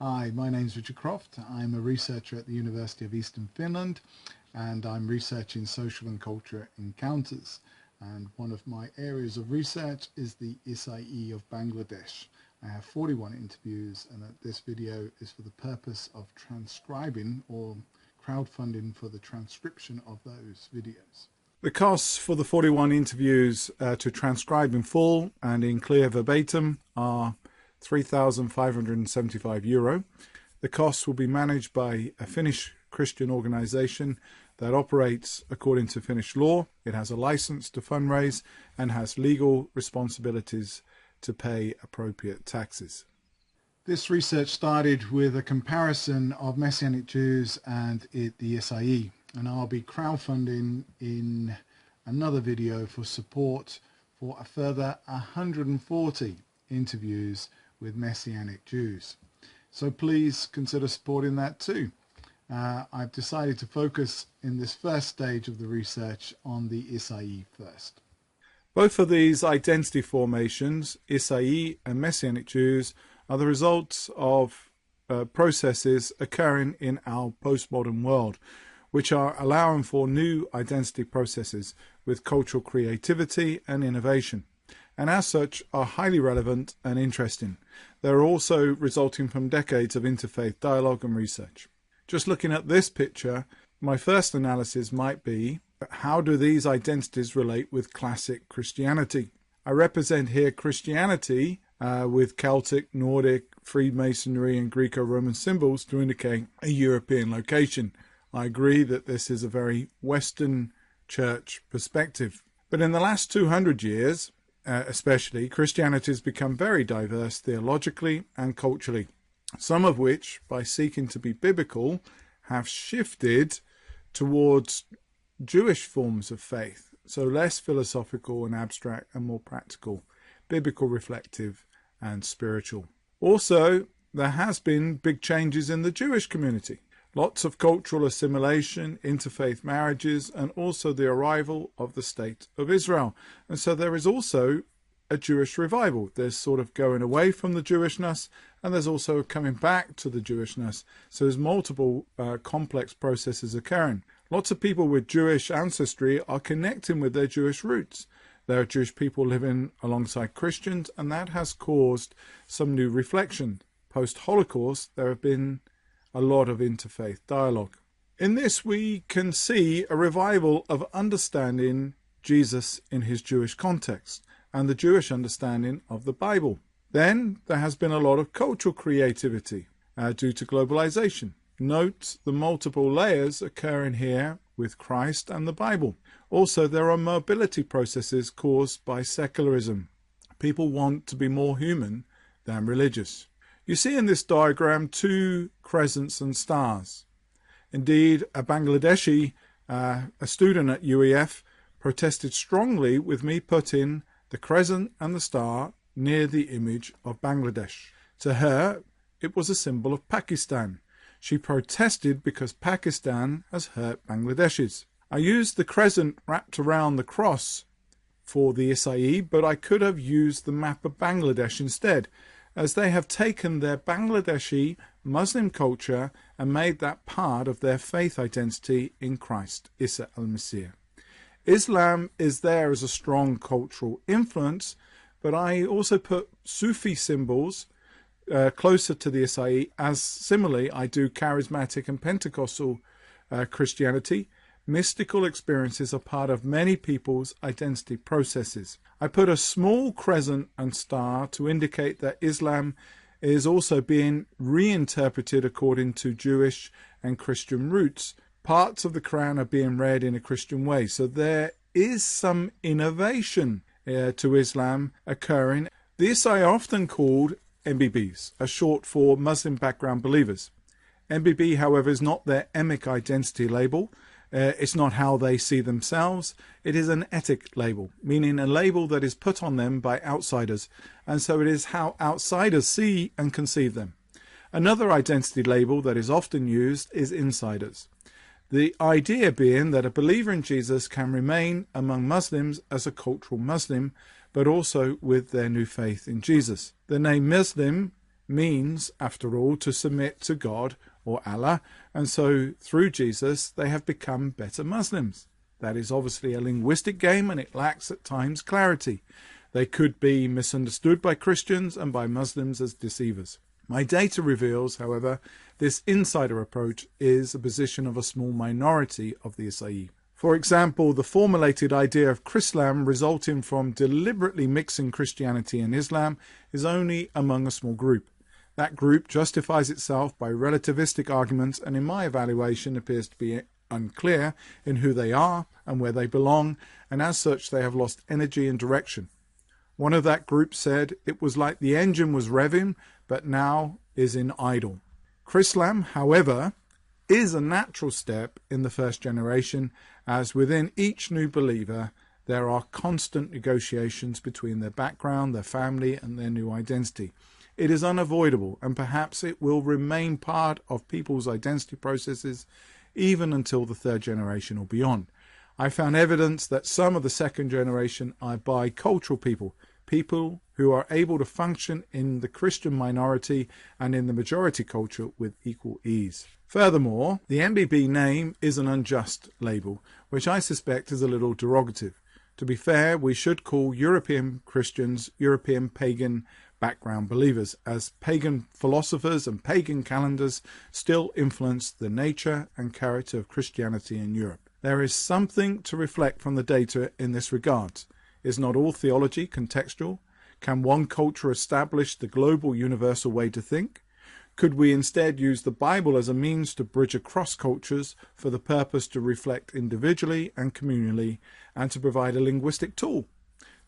Hi, my name's Richard Croft. I'm a researcher at the University of Eastern Finland, and I'm researching social and culture encounters. And one of my areas of research is the Isai of Bangladesh. I have 41 interviews, and this video is for the purpose of transcribing or crowdfunding for the transcription of those videos. The costs for the 41 interviews to transcribe in full and in clear verbatim are €3,575. The costs will be managed by a Finnish Christian organisation that operates according to Finnish law. It has a license to fundraise and has legal responsibilities to pay appropriate taxes. This research started with a comparison of Messianic Jews and the Isai, and I'll be crowdfunding in another video for support for a further 140 interviews with Messianic Jews. So please consider supporting that too. I've decided to focus in this first stage of the research on the Isai first. Both of these identity formations, Isai and Messianic Jews, are the results of processes occurring in our postmodern world, which are allowing for new identity processes with cultural creativity and innovation, and as such are highly relevant and interesting. They're also resulting from decades of interfaith dialogue and research. Just looking at this picture, my first analysis might be, how do these identities relate with classic Christianity? I represent here Christianity with Celtic, Nordic, Freemasonry and Greco-Roman symbols to indicate a European location. I agree that this is a very Western church perspective. But in the last 200 years, especially, Christianity has become very diverse theologically and culturally, some of which, by seeking to be biblical, have shifted towards Jewish forms of faith, so less philosophical and abstract and more practical, biblical, reflective and spiritual. Also, there has been big changes in the Jewish community. Lots of cultural assimilation, interfaith marriages, and also the arrival of the State of Israel. And so there is also a Jewish revival. There's sort of going away from the Jewishness, and there's also coming back to the Jewishness. So there's multiple complex processes occurring. Lots of people with Jewish ancestry are connecting with their Jewish roots. There are Jewish people living alongside Christians, and that has caused some new reflection. Post-Holocaust, there have been a lot of interfaith dialogue. In this, we can see a revival of understanding Jesus in his Jewish context and the Jewish understanding of the Bible. Then there has been a lot of cultural creativity due to globalization. Note the multiple layers occurring here with Christ and the Bible. Also, there are mobility processes caused by secularism. People want to be more human than religious. You see in this diagram two crescents and stars. Indeed, a Bangladeshi, a student at UEF, protested strongly with me putting the crescent and the star near the image of Bangladesh. To her, it was a symbol of Pakistan. She protested because Pakistan has hurt Bangladeshis. I used the crescent wrapped around the cross for the Isai, but I could have used the map of Bangladesh instead, as they have taken their Bangladeshi Muslim culture and made that part of their faith identity in Christ, Isa al-Masih. Islam is there as a strong cultural influence, but I also put Sufi symbols closer to the Isai, as similarly I do charismatic and Pentecostal Christianity. Mystical experiences are part of many people's identity processes. I put a small crescent and star to indicate that Islam is also being reinterpreted according to Jewish and Christian roots. Parts of the Quran are being read in a Christian way, so there is some innovation to Islam occurring. The Isai are often called MBBs, a short for Muslim background believers. MBB, however, is not their emic identity label. It's not how they see themselves. It is an etic label, meaning a label that is put on them by outsiders, and so it is how outsiders see and conceive them. Another identity label that is often used is insiders. The idea being that a believer in Jesus can remain among Muslims as a cultural Muslim, but also with their new faith in Jesus. The name Muslim means, after all, to submit to God or Allah, and so through Jesus they have become better Muslims. That is obviously a linguistic game, and it lacks at times clarity. They could be misunderstood by Christians and by Muslims as deceivers. My data reveals, however, this insider approach is a position of a small minority of the Isai. For example, the formulated idea of Chrislam resulting from deliberately mixing Christianity and Islam is only among a small group. That group justifies itself by relativistic arguments and in my evaluation appears to be unclear in who they are and where they belong, and as such they have lost energy and direction. One of that group said it was like the engine was revving but now is in idle. Chrislam, however, is a natural step in the first generation, as within each new believer there are constant negotiations between their background, their family and their new identity. It is unavoidable, and perhaps it will remain part of people's identity processes even until the third generation or beyond. I found evidence that some of the second generation are bicultural people who are able to function in the Christian minority and in the majority culture with equal ease. Furthermore, the MBB name is an unjust label, which I suspect is a little derogative. To be fair, we should call European Christians European pagan background believers, as pagan philosophers and pagan calendars still influence the nature and character of Christianity in Europe. There is something to reflect from the data in this regard. Is not all theology contextual? Can one culture establish the global universal way to think? Could we instead use the Bible as a means to bridge across cultures for the purpose to reflect individually and communally and to provide a linguistic tool?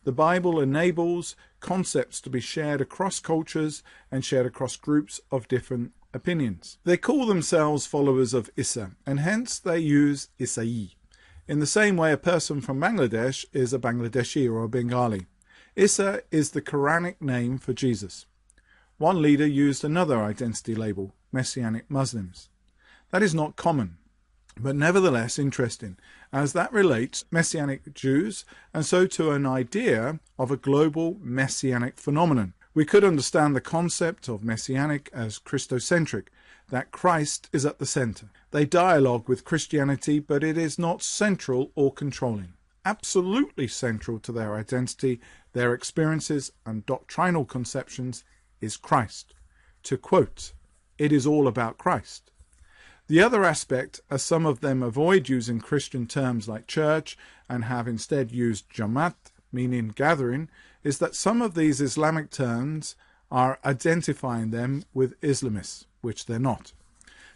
The Bible enables concepts to be shared across cultures and shared across groups of different opinions. They call themselves followers of Isa, and hence they use Isai. In the same way a person from Bangladesh is a Bangladeshi or a Bengali. Isa is the Quranic name for Jesus. One leader used another identity label, Messianic Muslims. That is not common, but nevertheless interesting, as that relates Messianic Jews and so to an idea of a global Messianic phenomenon. We could understand the concept of Messianic as Christocentric, that Christ is at the center. They dialogue with Christianity, but it is not central or controlling. Absolutely central to their identity, their experiences and doctrinal conceptions is Christ. To quote, "It is all about Christ." The other aspect, as some of them avoid using Christian terms like church and have instead used Jamaat, meaning gathering, is that some of these Islamic terms are identifying them with Islamists, which they're not.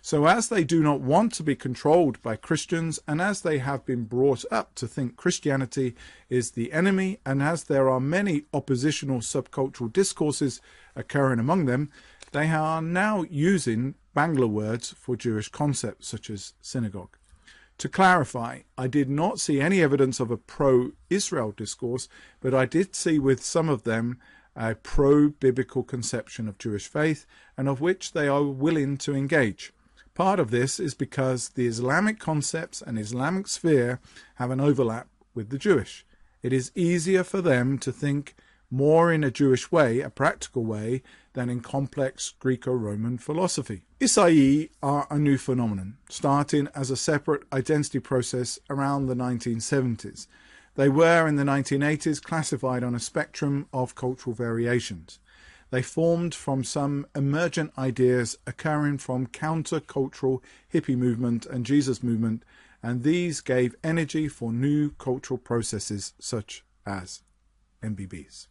So as they do not want to be controlled by Christians, and as they have been brought up to think Christianity is the enemy, and as there are many oppositional subcultural discourses occurring among them, they are now using Bangla words for Jewish concepts such as synagogue. To clarify, I did not see any evidence of a pro-Israel discourse, but I did see with some of them a pro-biblical conception of Jewish faith, and of which they are willing to engage. Part of this is because the Islamic concepts and Islamic sphere have an overlap with the Jewish. It is easier for them to think more in a Jewish way, a practical way, than in complex Greco-Roman philosophy. Isai are a new phenomenon, starting as a separate identity process around the 1970s. They were, in the 1980s, classified on a spectrum of cultural variations. They formed from some emergent ideas occurring from counter-cultural hippie movement and Jesus movement, and these gave energy for new cultural processes such as MBBs.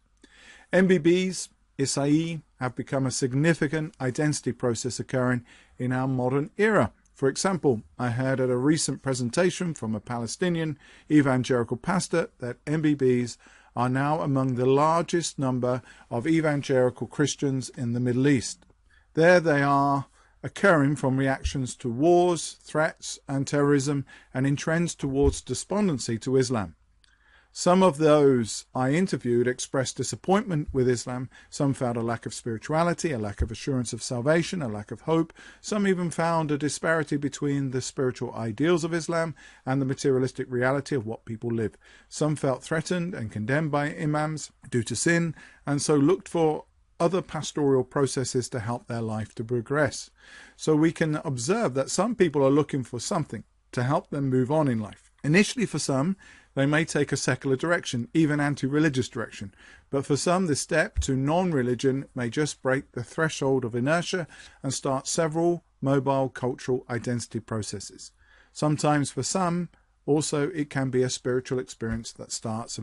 MBBs, Isai, have become a significant identity process occurring in our modern era. For example, I heard at a recent presentation from a Palestinian evangelical pastor that MBBs are now among the largest number of evangelical Christians in the Middle East. There they are occurring from reactions to wars, threats and terrorism, and in trends towards despondency to Islam. Some of those I interviewed expressed disappointment with Islam. Some found a lack of spirituality, a lack of assurance of salvation, a lack of hope. Some even found a disparity between the spiritual ideals of Islam and the materialistic reality of what people live. Some felt threatened and condemned by imams due to sin, and so looked for other pastoral processes to help their life to progress. So we can observe that some people are looking for something to help them move on in life. Initially for some, they may take a secular direction, even anti-religious direction. But for some, the step to non-religion may just break the threshold of inertia and start several mobile cultural identity processes. Sometimes for some, also, it can be a spiritual experience that starts a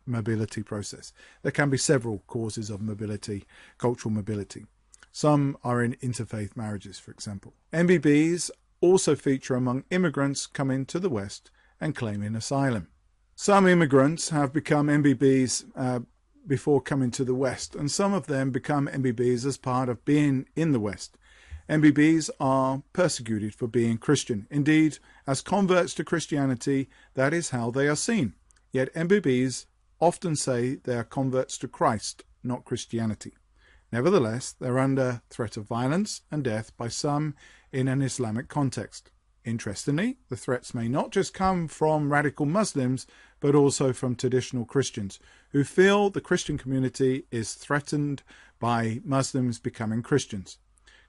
mobility process. There can be several causes of mobility, cultural mobility. Some are in interfaith marriages, for example. MBBs also feature among immigrants coming to the West and claiming asylum. Some immigrants have become MBBs before coming to the West, and some of them become MBBs as part of being in the West. MBBs are persecuted for being Christian. Indeed, as converts to Christianity, that is how they are seen. Yet MBBs often say they are converts to Christ, not Christianity. Nevertheless, they're under threat of violence and death by some in an Islamic context. Interestingly, the threats may not just come from radical Muslims, but also from traditional Christians who feel the Christian community is threatened by Muslims becoming Christians.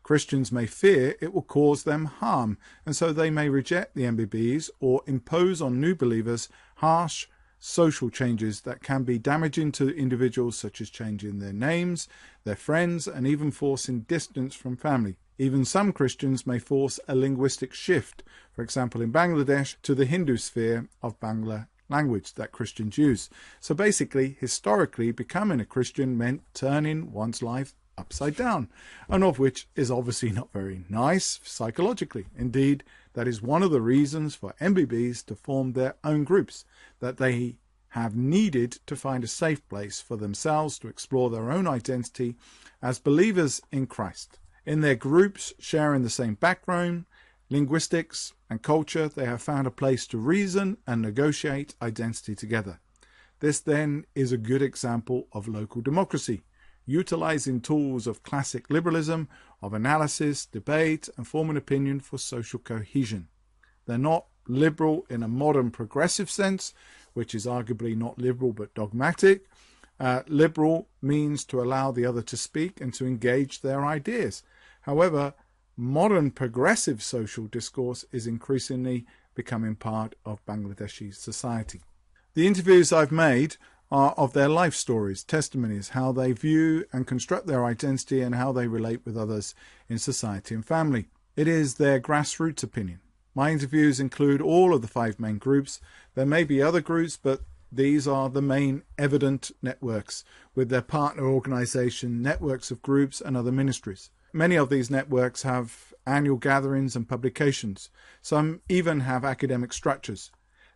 Christians may fear it will cause them harm, and so they may reject the MBBs or impose on new believers harsh social changes that can be damaging to individuals, such as changing their names, their friends, and even forcing distance from family. Even some Christians may force a linguistic shift, for example in Bangladesh, to the Hindu sphere of Bangla language that Christians use. So basically, historically, becoming a Christian meant turning one's life upside down, and of which is obviously not very nice psychologically. Indeed, that is one of the reasons for MBBs to form their own groups, that they have needed to find a safe place for themselves to explore their own identity as believers in Christ. In their groups, sharing the same background, linguistics, and culture, they have found a place to reason and negotiate identity together. This then is a good example of local democracy, utilizing tools of classic liberalism, of analysis, debate, and forming opinion for social cohesion. They're not liberal in a modern progressive sense, which is arguably not liberal but dogmatic. Liberal means to allow the other to speak and to engage their ideas. However, modern progressive social discourse is increasingly becoming part of Bangladeshi society. The interviews I've made are of their life stories, testimonies, how they view and construct their identity and how they relate with others in society and family. It is their grassroots opinion. My interviews include all of the 5 main groups. There may be other groups, but these are the main evident networks with their partner organisation, networks of groups and other ministries. Many of these networks have annual gatherings and publications. Some even have academic structures.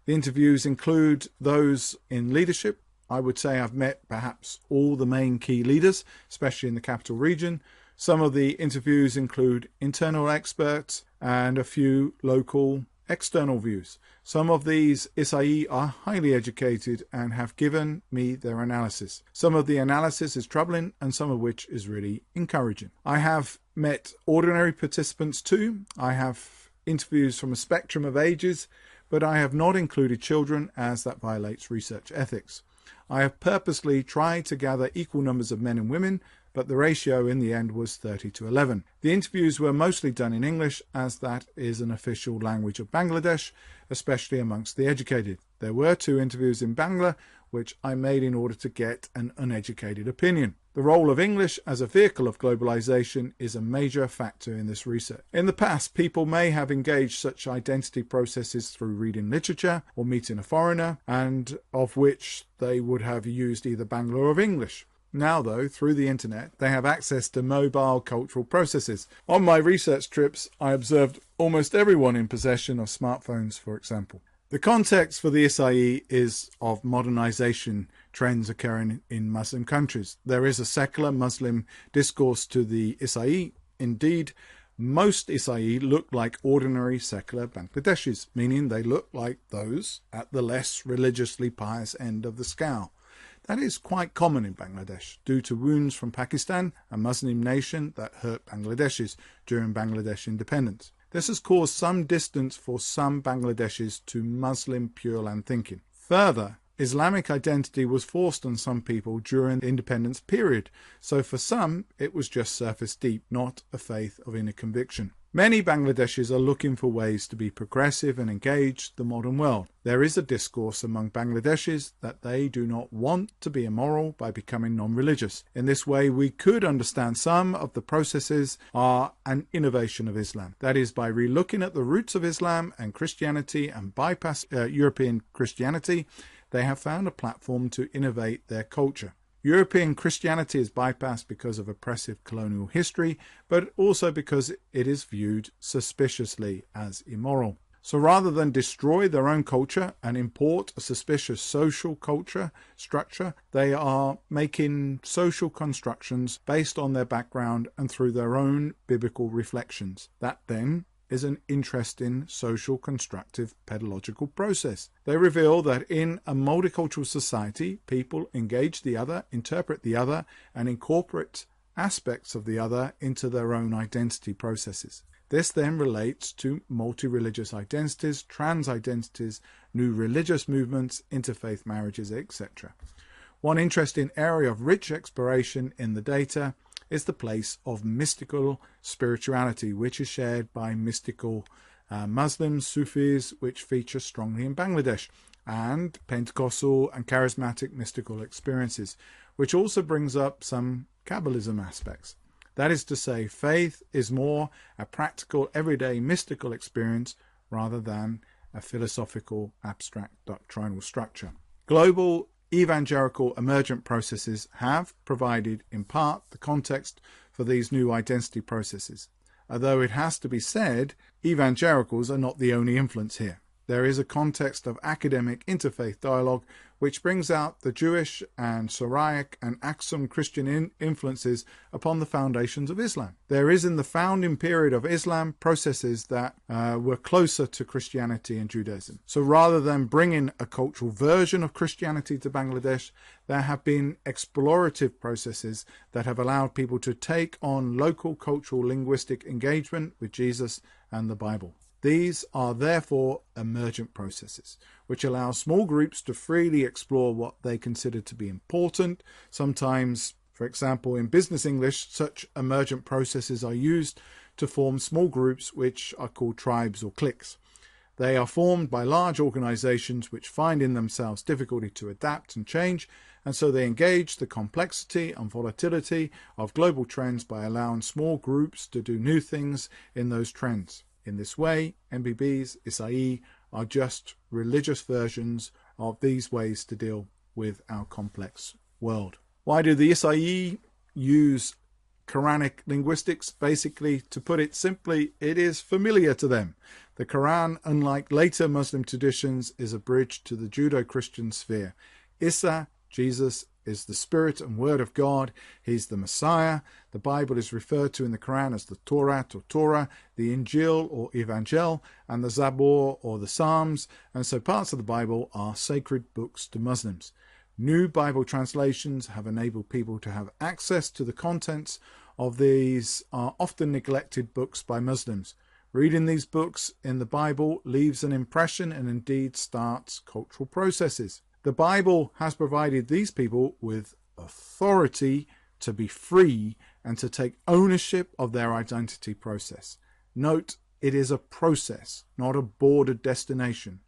The interviews include those in leadership. I would say I've met perhaps all the main key leaders, especially in the capital region. Some of the interviews include internal experts and a few local external views. Some of these Isai are highly educated and have given me their analysis. Some of the analysis is troubling and some of which is really encouraging. I have met ordinary participants too. I have interviews from a spectrum of ages, but I have not included children as that violates research ethics. I have purposely tried to gather equal numbers of men and women, but the ratio in the end was 30:11. The interviews were mostly done in English, as that is an official language of Bangladesh, especially amongst the educated. There were 2 interviews in Bangla, which I made in order to get an uneducated opinion. The role of English as a vehicle of globalization is a major factor in this research. In the past, people may have engaged such identity processes through reading literature or meeting a foreigner, and of which they would have used either Bangla or English. Now, though, through the internet, they have access to mobile cultural processes. On my research trips, I observed almost everyone in possession of smartphones, for example. The context for the Isai is of modernization trends occurring in Muslim countries. There is a secular Muslim discourse to the Isai. Indeed, most Isai look like ordinary secular Bangladeshis, meaning they look like those at the less religiously pious end of the scale. That is quite common in Bangladesh, due to wounds from Pakistan, a Muslim nation that hurt Bangladeshis during Bangladesh independence. This has caused some distance for some Bangladeshis to Muslim Pure Land thinking. Further, Islamic identity was forced on some people during the independence period, so for some it was just surface deep, not a faith of inner conviction. Many Bangladeshis are looking for ways to be progressive and engage the modern world. There is a discourse among Bangladeshis that they do not want to be immoral by becoming non-religious. In this way, we could understand some of the processes are an innovation of Islam. That is, by relooking at the roots of Islam and Christianity and bypass European Christianity, they have found a platform to innovate their culture. European Christianity is bypassed because of oppressive colonial history, but also because it is viewed suspiciously as immoral. So rather than destroy their own culture and import a suspicious social culture structure, they are making social constructions based on their background and through their own biblical reflections. That then is an interesting social constructive pedagogical process. They reveal that in a multicultural society, people engage the other, interpret the other, and incorporate aspects of the other into their own identity processes. This then relates to multi-religious identities, trans identities, new religious movements, interfaith marriages, etc. One interesting area of rich exploration in the data is the place of mystical spirituality, which is shared by mystical Muslims, Sufis, which feature strongly in Bangladesh, and Pentecostal and charismatic mystical experiences, which also brings up some Kabbalism aspects. That is to say, faith is more a practical, everyday mystical experience rather than a philosophical, abstract doctrinal structure. Global evangelical emergent processes have provided, in part, the context for these new identity processes. Although it has to be said, evangelicals are not the only influence here. There is a context of academic interfaith dialogue which brings out the Jewish and Syriac and Aksum Christian influences upon the foundations of Islam. There is in the founding period of Islam processes that were closer to Christianity and Judaism. So rather than bringing a cultural version of Christianity to Bangladesh, there have been explorative processes that have allowed people to take on local cultural linguistic engagement with Jesus and the Bible. These are therefore emergent processes, which allow small groups to freely explore what they consider to be important. Sometimes, for example, in business English, such emergent processes are used to form small groups which are called tribes or cliques. They are formed by large organizations which find in themselves difficulty to adapt and change, and so they engage the complexity and volatility of global trends by allowing small groups to do new things in those trends. In this way, MBBs, Isai, are just religious versions of these ways to deal with our complex world. Why do the Isai use Quranic linguistics? Basically, to put it simply, it is familiar to them. The Quran, unlike later Muslim traditions, is a bridge to the Judeo-Christian sphere. Isa, Jesus, is the Spirit and Word of God. He's the Messiah. The Bible is referred to in the Quran as the Torah or Torah, the Injil or Evangel, and the Zabur or the Psalms, and so parts of the Bible are sacred books to Muslims. New Bible translations have enabled people to have access to the contents of these often neglected books by Muslims. Reading these books in the Bible leaves an impression and indeed starts cultural processes. The Bible has provided these people with authority to be free and to take ownership of their identity process. Note, it is a process, not a bordered destination.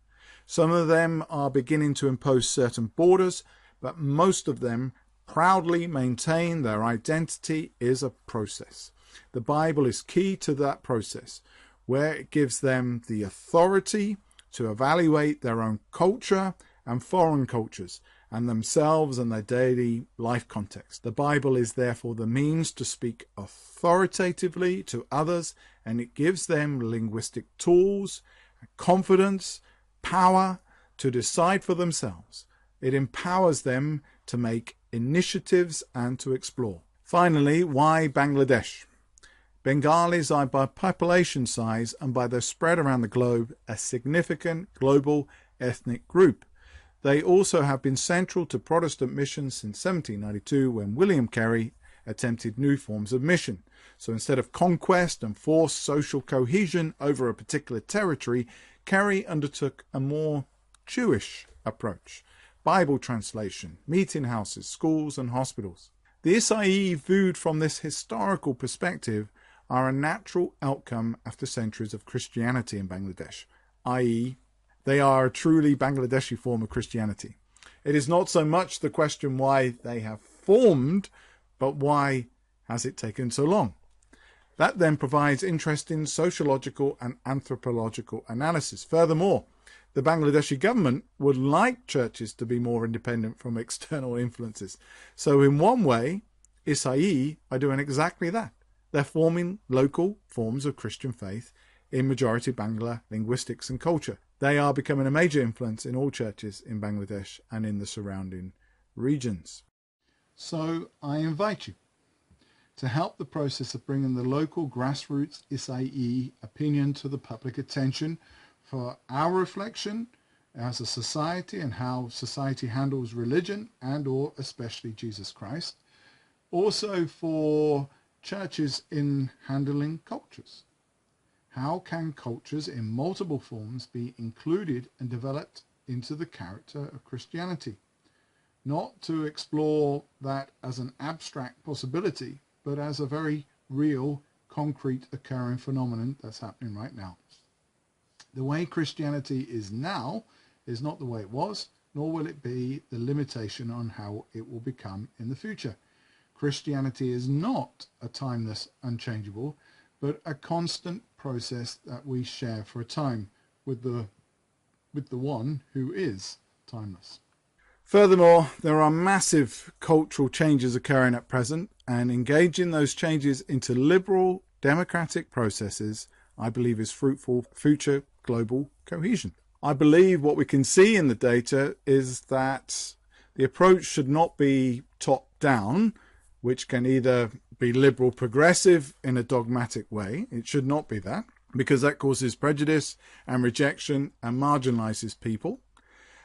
Some of them are beginning to impose certain borders, but most of them proudly maintain their identity is a process. The Bible is key to that process, where it gives them the authority to evaluate their own culture and foreign cultures, and themselves and their daily life context. The Bible is therefore the means to speak authoritatively to others, and it gives them linguistic tools, confidence, power to decide for themselves. It empowers them to make initiatives and to explore. Finally, why Bangladesh? Bengalis are by population size and by their spread around the globe a significant global ethnic group. They also have been central to Protestant missions since 1792, when William Carey attempted new forms of mission. So instead of conquest and forced social cohesion over a particular territory, Carey undertook a more Jewish approach. Bible translation, meeting houses, schools and hospitals. The Isai, viewed from this historical perspective, are a natural outcome after centuries of Christianity in Bangladesh, i.e., they are a truly Bangladeshi form of Christianity. It is not so much the question why they have formed, but why has it taken so long? That then provides interesting sociological and anthropological analysis. Furthermore, the Bangladeshi government would like churches to be more independent from external influences. So in one way, Isai are doing exactly that. They're forming local forms of Christian faith in majority Bangla linguistics and culture. They are becoming a major influence in all churches in Bangladesh and in the surrounding regions. So I invite you to help the process of bringing the local grassroots Isai opinion to the public attention for our reflection as a society and how society handles religion and or especially Jesus Christ. Also for churches in handling cultures. How can cultures in multiple forms be included and developed into the character of Christianity? Not to explore that as an abstract possibility, but as a very real, concrete, occurring phenomenon that's happening right now. The way Christianity is now is not the way it was, nor will it be the limitation on how it will become in the future. Christianity is not a timeless, unchangeable, but a constant process that we share for a time with the one who is timeless. Furthermore, there are massive cultural changes occurring at present, and engaging those changes into liberal, democratic processes, I believe, is fruitful for future global cohesion. I believe what we can see in the data is that the approach should not be top-down, which can either be liberal progressive in a dogmatic way. It should not be that, because that causes prejudice and rejection and marginalizes people.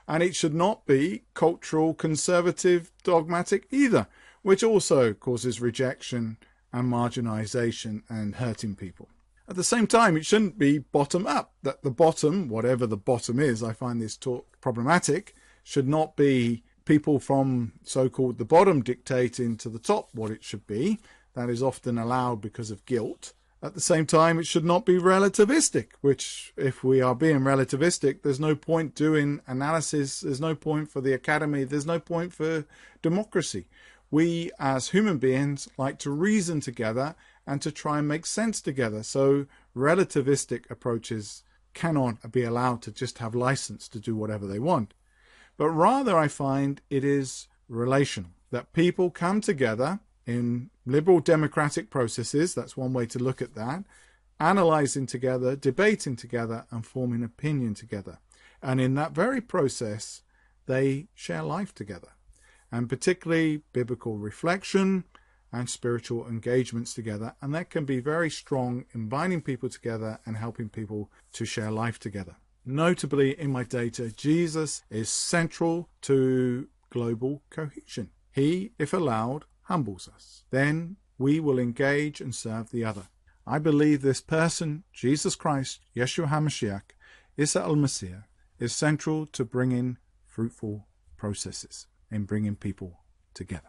And it should not be cultural conservative dogmatic either, which also causes rejection and marginalization and hurting people. At the same time, it shouldn't be bottom up, that the bottom, whatever the bottom is, I find this talk problematic, should not be people from so-called the bottom dictating to the top what it should be. That is often allowed because of guilt. At the same time, it should not be relativistic, which, if we are being relativistic, there's no point doing analysis, there's no point for the academy, there's no point for democracy. We, as human beings, like to reason together and to try and make sense together. So relativistic approaches cannot be allowed to just have license to do whatever they want. But rather, I find it is relational, that people come together in liberal democratic processes, that's one way to look at that, analysing together, debating together and forming opinion together. And in that very process, they share life together. And particularly biblical reflection and spiritual engagements together. And that can be very strong in binding people together and helping people to share life together. Notably in my data, Jesus is central to global cohesion. He, if allowed, humbles us. Then we will engage and serve the other. I believe this person, Jesus Christ, Yeshua HaMashiach, Isa al-Masih, is central to bringing fruitful processes in bringing people together.